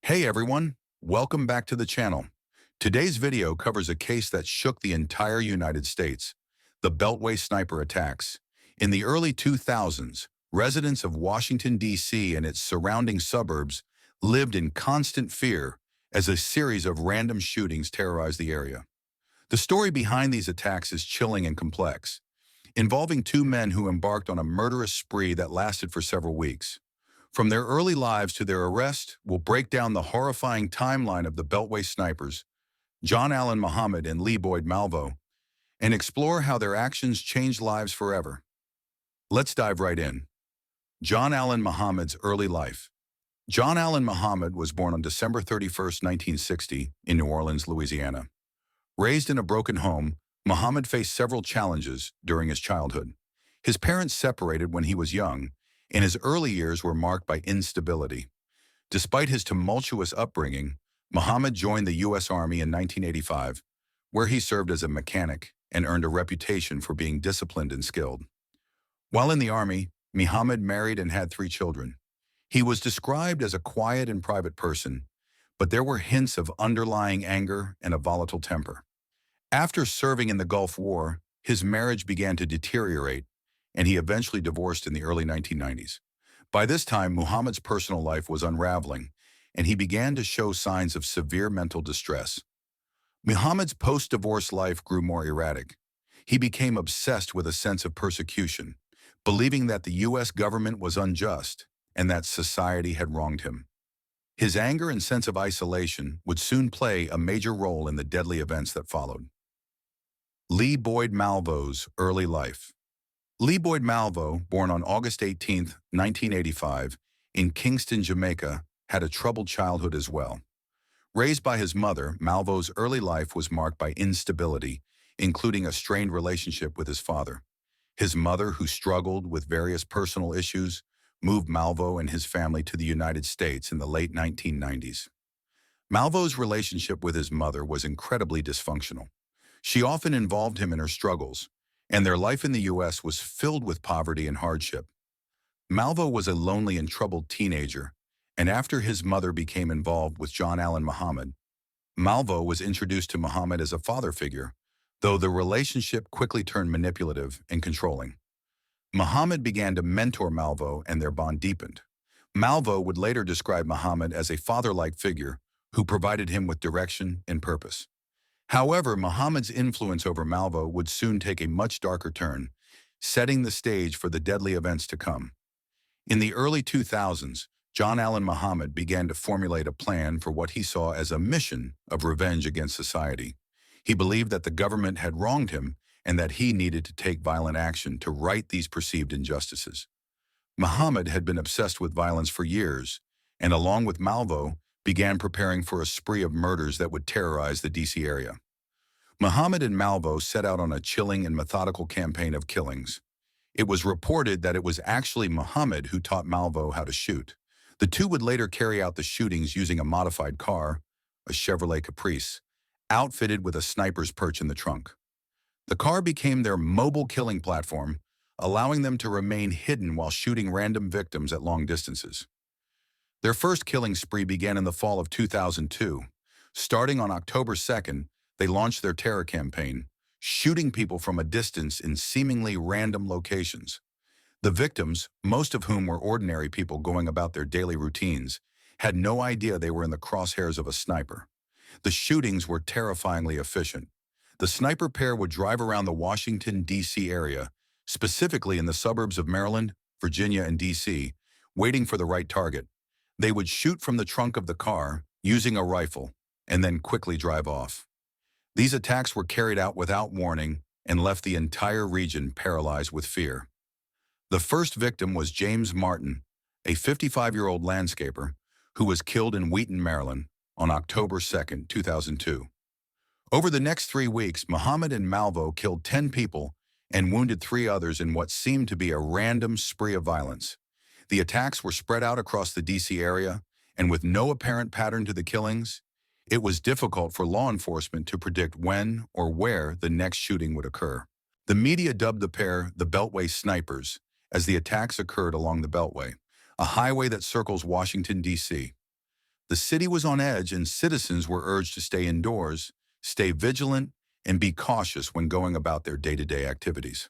Hey everyone, welcome back to the channel. Today's video covers a case that shook the entire United States, the Beltway Sniper attacks. In the early 2000s, residents of Washington, D.C. and its surrounding suburbs lived in constant fear as a series of random shootings terrorized the area. The story behind these attacks is chilling and complex, involving two men who embarked on a murderous spree that lasted for several weeks. From their early lives to their arrest, we'll break down the horrifying timeline of the Beltway Snipers, John Allen Muhammad and Lee Boyd Malvo, and explore how their actions changed lives forever. Let's dive right in. John Allen Muhammad's early life. John Allen Muhammad was born on December 31st, 1960, in New Orleans, Louisiana. Raised in a broken home, Muhammad faced several challenges during his childhood. His parents separated when he was young, and his early years were marked by instability. Despite his tumultuous upbringing, Muhammad joined the U.S. Army in 1985, where he served as a mechanic and earned a reputation for being disciplined and skilled. While in the Army, Muhammad married and had 3 children. He was described as a quiet and private person, but there were hints of underlying anger and a volatile temper. After serving in the Gulf War, his marriage began to deteriorate, and he eventually divorced in the early 1990s. By this time, Muhammad's personal life was unraveling, and he began to show signs of severe mental distress. Muhammad's post-divorce life grew more erratic. He became obsessed with a sense of persecution, believing that the U.S. government was unjust and that society had wronged him. His anger and sense of isolation would soon play a major role in the deadly events that followed. Lee Boyd Malvo's early life. Lee Boyd Malvo, born on August 18, 1985, in Kingston, Jamaica, had a troubled childhood as well. Raised by his mother, Malvo's early life was marked by instability, including a strained relationship with his father. His mother, who struggled with various personal issues, moved Malvo and his family to the United States in the late 1990s. Malvo's relationship with his mother was incredibly dysfunctional. She often involved him in her struggles, and their life in the U.S. was filled with poverty and hardship. Malvo was a lonely and troubled teenager, and after his mother became involved with John Allen Muhammad, Malvo was introduced to Muhammad as a father figure, though the relationship quickly turned manipulative and controlling. Muhammad began to mentor Malvo and their bond deepened. Malvo would later describe Muhammad as a father-like figure who provided him with direction and purpose. However, Muhammad's influence over Malvo would soon take a much darker turn, setting the stage for the deadly events to come. In the early 2000s, John Allen Muhammad began to formulate a plan for what he saw as a mission of revenge against society. He believed that the government had wronged him and that he needed to take violent action to right these perceived injustices. Muhammad had been obsessed with violence for years, and along with Malvo, began preparing for a spree of murders that would terrorize the D.C. area. Muhammad and Malvo set out on a chilling and methodical campaign of killings. It was reported that it was actually Muhammad who taught Malvo how to shoot. The two would later carry out the shootings using a modified car, a Chevrolet Caprice, outfitted with a sniper's perch in the trunk. The car became their mobile killing platform, allowing them to remain hidden while shooting random victims at long distances. Their first killing spree began in the fall of 2002. Starting on October 2nd, they launched their terror campaign, shooting people from a distance in seemingly random locations. The victims, most of whom were ordinary people going about their daily routines, had no idea they were in the crosshairs of a sniper. The shootings were terrifyingly efficient. The sniper pair would drive around the Washington, D.C. area, specifically in the suburbs of Maryland, Virginia, and D.C., waiting for the right target. They would shoot from the trunk of the car, using a rifle, and then quickly drive off. These attacks were carried out without warning and left the entire region paralyzed with fear. The first victim was James Martin, a 55-year-old landscaper, who was killed in Wheaton, Maryland, on October 2, 2002. Over the next 3 weeks, Muhammad and Malvo killed 10 people and wounded 3 others in what seemed to be a random spree of violence. The attacks were spread out across the D.C. area, and with no apparent pattern to the killings, it was difficult for law enforcement to predict when or where the next shooting would occur. The media dubbed the pair the Beltway Snipers, as the attacks occurred along the Beltway, a highway that circles Washington, D.C. The city was on edge and citizens were urged to stay indoors, stay vigilant, and be cautious when going about their day-to-day activities.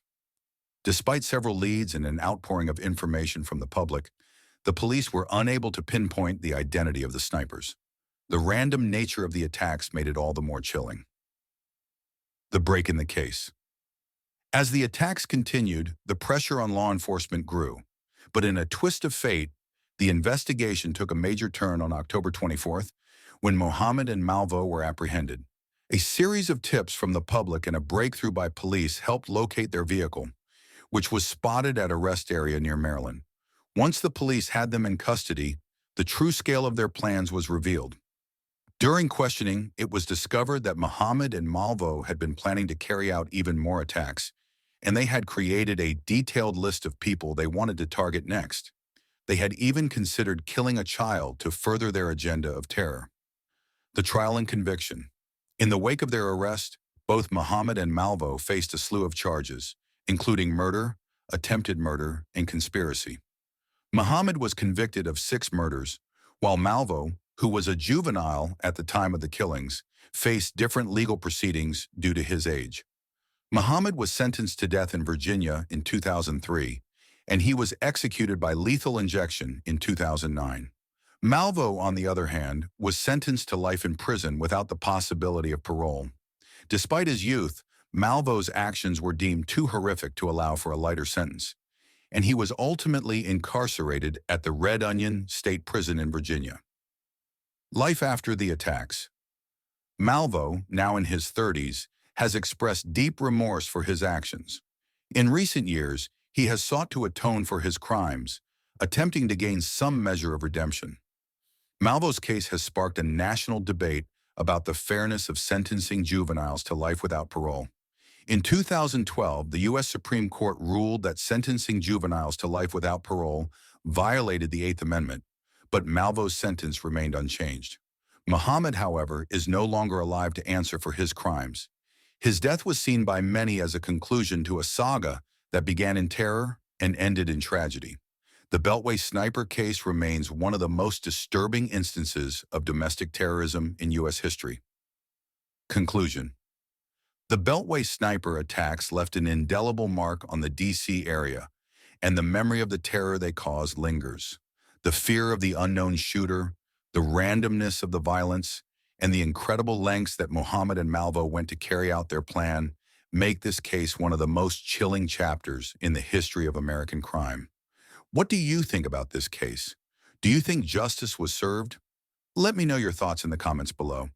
Despite several leads and an outpouring of information from the public, the police were unable to pinpoint the identity of the snipers. The random nature of the attacks made it all the more chilling. The break in the case. As the attacks continued, the pressure on law enforcement grew. But in a twist of fate, the investigation took a major turn on October 24th, when Mohammed and Malvo were apprehended. A series of tips from the public and a breakthrough by police helped locate their vehicle, which was spotted at a rest area near Maryland. Once the police had them in custody, the true scale of their plans was revealed. During questioning, it was discovered that Mohammed and Malvo had been planning to carry out even more attacks, and they had created a detailed list of people they wanted to target next. They had even considered killing a child to further their agenda of terror. The trial and conviction. In the wake of their arrest, both Mohammed and Malvo faced a slew of charges, including murder, attempted murder, and conspiracy. Mohammed was convicted of 6 murders, while Malvo, who was a juvenile at the time of the killings, faced different legal proceedings due to his age. Mohammed was sentenced to death in Virginia in 2003, and he was executed by lethal injection in 2009. Malvo, on the other hand, was sentenced to life in prison without the possibility of parole. Despite his youth, Malvo's actions were deemed too horrific to allow for a lighter sentence, and he was ultimately incarcerated at the Red Onion State Prison in Virginia. Life after the attacks. Malvo, now in his 30s, has expressed deep remorse for his actions. In recent years, he has sought to atone for his crimes, attempting to gain some measure of redemption. Malvo's case has sparked a national debate about the fairness of sentencing juveniles to life without parole. In 2012, the U.S. Supreme Court ruled that sentencing juveniles to life without parole violated the Eighth Amendment, but Malvo's sentence remained unchanged. Mohammed, however, is no longer alive to answer for his crimes. His death was seen by many as a conclusion to a saga that began in terror and ended in tragedy. The Beltway Sniper case remains one of the most disturbing instances of domestic terrorism in U.S. history. Conclusion. The Beltway Sniper attacks left an indelible mark on the D.C. area, and the memory of the terror they caused lingers. The fear of the unknown shooter, the randomness of the violence, and the incredible lengths that Mohammed and Malvo went to carry out their plan make this case one of the most chilling chapters in the history of American crime. What do you think about this case? Do you think justice was served? Let me know your thoughts in the comments below.